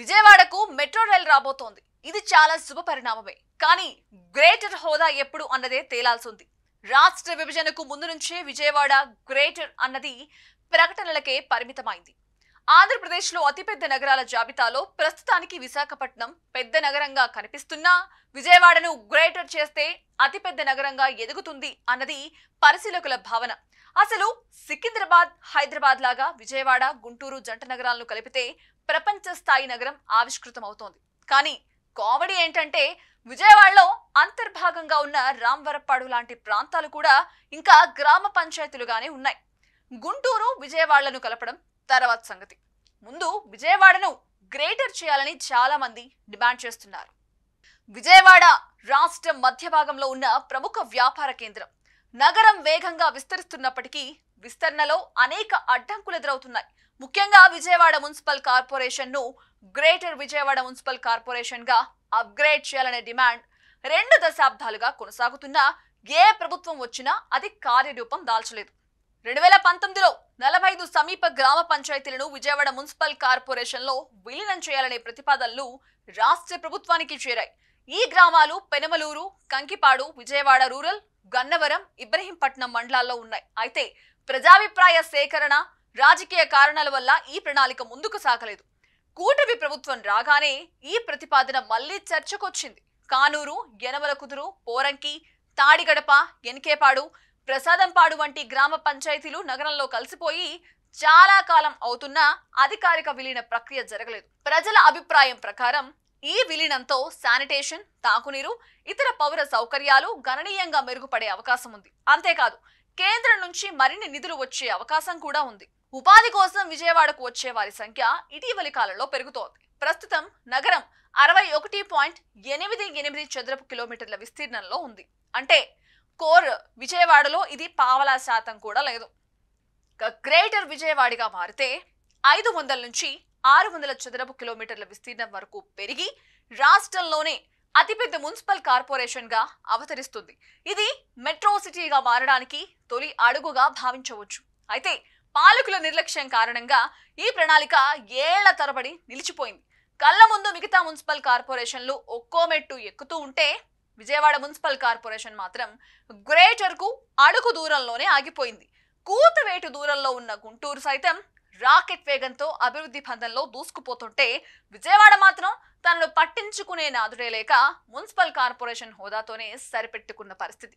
విజయవాడకు metro rail రాబోతోంది. ఇది చాలా శుభ పరిణామమే. కానీ గ్రేటర్ హోదా ఎప్పుడు అన్నదే తేలాల్సి ఉంది. రాష్ట్ర విభజనకు ముందు నుంచే విజయవాడ గ్రేటర్ అన్నది ప్రకటనలకే పరిమితమైంది. ఆంధ్రప్రదేశ్లో అతిపెద్ద నగరాల జాబితాలో ప్రస్తుతానికి విశాఖపట్నం పెద్ద నగరంగా కనిపిస్తున్నా విజయవాడను గ్రేటర్ చేస్తే అతిపెద్ద నగరంగా ఎదుగుతుంది అన్నది పరిశీలకుల భావన. అసలు సికింద్రాబాద్, హైదరాబాద్ లాగా విజయవాడ, గుంటూరు జంట నగరాలను కలిపితే ప్రపంచ స్థాయి నగరం ఆవిష్కృతం అవుతోంది. కానీ కామెడీ ఏంటంటే విజయవాడలో అంతర్భాగంగా ఉన్న రాంవరప్పాడు లాంటి ప్రాంతాలు కూడా ఇంకా గ్రామ పంచాయతీలుగానే ఉన్నాయి. గుంటూరు, విజయవాడలను కలపడం తర్వాత సంగతి. ముందు విజయవాడను గ్రేటర్ చేయాలని చాలా మంది డిమాండ్ చేస్తున్నారు. విజయవాడ రాష్ట్ర మధ్య భాగంలో ఉన్న ప్రముఖ వ్యాపార కేంద్రం. నగరం వేగంగా విస్తరిస్తున్నప్పటికీ విస్తరణలో అనేక అడ్డంకులు ఎదురవుతున్నాయి. ముఖ్యంగా విజయవాడ మున్సిపల్ కార్పొరేషన్ ను గ్రేటర్ విజయవాడ మున్సిపల్ కార్పొరేషన్ గా అప్గ్రేడ్ చేయాలనే డిమాండ్ 2 దశాబ్దాలుగా కొనసాగుతున్నా ఏ ప్రభుత్వం వచ్చినా అది కార్యరూపం దాల్చలేదు. 2019లో 45 సమీప గ్రామ పంచాయతీలను విజయవాడ మున్సిపల్ కార్పొరేషన్ లో విలీనం చేయాలనే ప్రతిపాదనలు రాష్ట్ర ప్రభుత్వానికి చేరాయి. ఈ గ్రామాలు పెనమలూరు, కంకిపాడు, విజయవాడ రూరల్, గన్నవరం, ఇబ్రహీంపట్నం మండలాల్లో ఉన్నాయి. అయితే ప్రజాభిప్రాయ సేకరణ, రాజకీయ కారణాల వల్ల ఈ ప్రణాళిక ముందుకు సాగలేదు. కూటమి ప్రభుత్వం రాగానే ఈ ప్రతిపాదన మళ్లీ చర్చకొచ్చింది. కానూరు, యనమలకుదురు, పోరంకి, తాడిగడప, ఎన్కేపాడు, ప్రసాదంపాడు వంటి గ్రామ పంచాయతీలు నగరంలో కలిసిపోయి చాలా కాలం అవుతున్నా అధికారిక విలీన ప్రక్రియ జరగలేదు. ప్రజల అభిప్రాయం ప్రకారం ఈ విలీనంతో శానిటేషన్, తాగునీరు, ఇతర పౌర సౌకర్యాలు గణనీయంగా మెరుగుపడే అవకాశం ఉంది. అంతేకాదు కేంద్రం నుంచి మరిన్ని నిధులు వచ్చే అవకాశం కూడా ఉంది. ఉపాధి కోసం విజయవాడకు వచ్చే వారి సంఖ్య ఇటీవలి కాలంలో పెరుగుతోంది. ప్రస్తుతం నగరం 61.88 చదరపు కిలోమీటర్ల విస్తీర్ణంలో ఉంది. అంటే కోర్ విజయవాడలో ఇది పావలా శాతం కూడా లేదు. గ్రేటర్ విజయవాడగా మారితే 500 నుంచి 600 చదరపు కిలోమీటర్ల విస్తీర్ణం వరకు పెరిగి రాష్ట్రంలోనే అతిపెద్ద మున్సిపల్ కార్పొరేషన్ గా అవతరిస్తుంది. ఇది మెట్రో సిటీగా మారడానికి తొలి అడుగుగా భావించవచ్చు. అయితే పాలకుల నిర్లక్ష్యం కారణంగా ఈ ప్రణాళిక ఏళ్ల తరబడి నిలిచిపోయింది. కళ్ల ముందు మిగతా మున్సిపల్ కార్పొరేషన్లు ఒక్కో మెట్టు ఎక్కుతూ ఉంటే విజయవాడ మున్సిపల్ కార్పొరేషన్ మాత్రం గ్రేటర్ కు అడుగు దూరంలోనే ఆగిపోయింది. కూతవేటు దూరంలో ఉన్న గుంటూరు సైతం రాకెట్ వేగంతో అభివృద్ధి పందంలో దూసుకుపోతుంటే విజయవాడ మాత్రం తనను పట్టించుకునే నాదుడే లేక మున్సిపల్ కార్పొరేషన్ హోదాతోనే సరిపెట్టుకున్న పరిస్థితి.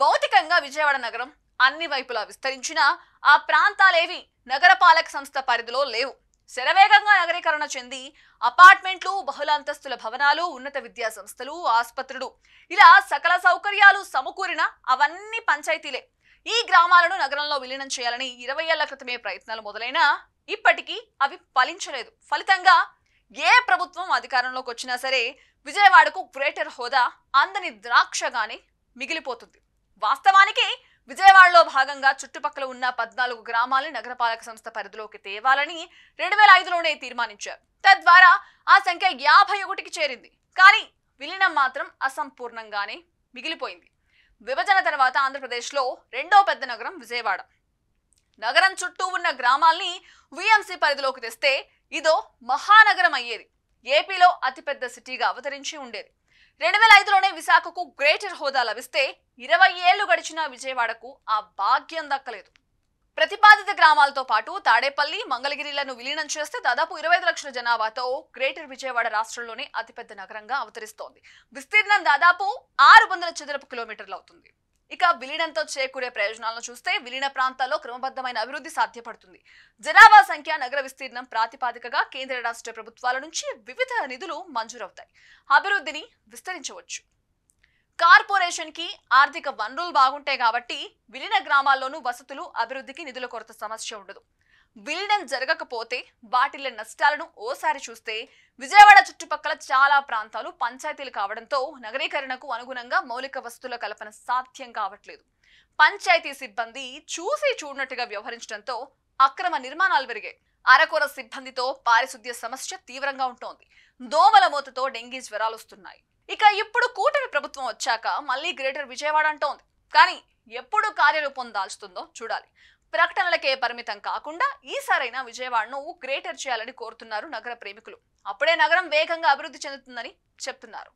భౌతికంగా విజయవాడ నగరం అన్ని వైపులా విస్తరించినా ఆ ప్రాంతాలేవి నగరపాలక సంస్థ పరిధిలో లేవు. శరవేగంగా నగరీకరణ చెంది అపార్ట్మెంట్లు, బహుళ అంతస్తుల భవనాలు, ఉన్నత విద్యా సంస్థలు, ఆసుపత్రులు ఇలా సకల సౌకర్యాలు సమకూరిన అవన్నీ పంచాయతీలే. ఈ గ్రామాలను నగరంలో విలీనం చేయాలని 20 ఏళ్ల క్రితమే ప్రయత్నాలు మొదలైనా ఇప్పటికీ అవి ఫలించలేదు. ఫలితంగా ఏ ప్రభుత్వం అధికారంలోకి వచ్చినా సరే విజయవాడకు గ్రేటర్ హోదా అందని ద్రాక్షగానే మిగిలిపోతుంది. వాస్తవానికి విజయవాడలో భాగంగా చుట్టుపక్కల ఉన్న 14 గ్రామాలను నగరపాలక సంస్థ పరిధిలోకి తేవాలని 2005లోనే తీర్మానించారు. తద్వారా ఆ సంఖ్య 51కి చేరింది. కానీ విలీనం మాత్రం అసంపూర్ణంగానే మిగిలిపోయింది. విభజన తర్వాత ఆంధ్రప్రదేశ్లో రెండో పెద్ద నగరం విజయవాడ. నగరం చుట్టూ ఉన్న గ్రామాల్ని విఎంసి పరిధిలోకి తెస్తే ఇదో మహానగరం అయ్యేది. ఏపీలో అతిపెద్ద సిటీగా అవతరించి ఉండేది. 2005లోనే విశాఖకు గ్రేటర్ హోదా లభిస్తే 20 ఏళ్లు గడిచిన విజయవాడకు ఆ భాగ్యం దక్కలేదు. ప్రతిపాదిత గ్రామాలతో పాటు తాడేపల్లి, మంగళగిరిలను విలీనం చేస్తే దాదాపు 25 లక్షల జనాభాతో గ్రేటర్ విజయవాడ రాష్ట్రంలోనే అతిపెద్ద నగరంగా అవతరిస్తోంది. విస్తీర్ణం దాదాపు 600 చదరపు కిలోమీటర్లు అవుతుంది. ఇక విలీనంతో చేకూరే ప్రయోజనాలను చూస్తే విలీన ప్రాంతాల్లో క్రమబద్ధమైన అభివృద్ధి సాధ్యపడుతుంది. జనాభా సంఖ్య, నగర విస్తీర్ణం ప్రాతిపాదికగా కేంద్ర రాష్ట్ర ప్రభుత్వాల నుంచి వివిధ నిధులు మంజూరవుతాయి. అభివృద్ధిని విస్తరించవచ్చు. కార్పొరేషన్ కి ఆర్థిక వనరులు బాగుంటాయి కాబట్టి విలీన గ్రామాల్లోనూ వసతులు, అభివృద్ధికి నిధుల కొరత సమస్య ఉండదు. విలీనం జరగకపోతే వాటిల్ల నష్టాలను ఓసారి చూస్తే విజయవాడ చుట్టుపక్కల చాలా ప్రాంతాలు పంచాయతీలు కావడంతో నగరీకరణకు అనుగుణంగా మౌలిక వసతుల కల్పన సాధ్యం కావట్లేదు. పంచాయతీ సిబ్బంది చూసి చూడనట్టుగా వ్యవహరించడంతో అక్రమ నిర్మాణాలు పెరిగాయి. అరకొర సిబ్బందితో పారిశుద్ధ్య సమస్య తీవ్రంగా ఉంటోంది. దోమల మూతతో డెంగీ జ్వరాలు వస్తున్నాయి. ఇక ఇప్పుడు కూటమి ప్రభుత్వం వచ్చాక మళ్ళీ గ్రేటర్ విజయవాడ అంటోంది. కానీ ఎప్పుడు కార్యరూపం దాల్చుతుందో చూడాలి. ప్రకటనలకే పరిమితం కాకుండా ఈసారైనా విజయవాడను గ్రేటర్ చేయాలని కోరుతున్నారు నగర ప్రేమికులు. అప్పుడే నగరం వేగంగా అభివృద్ధి చెందుతుందని చెప్తున్నారు.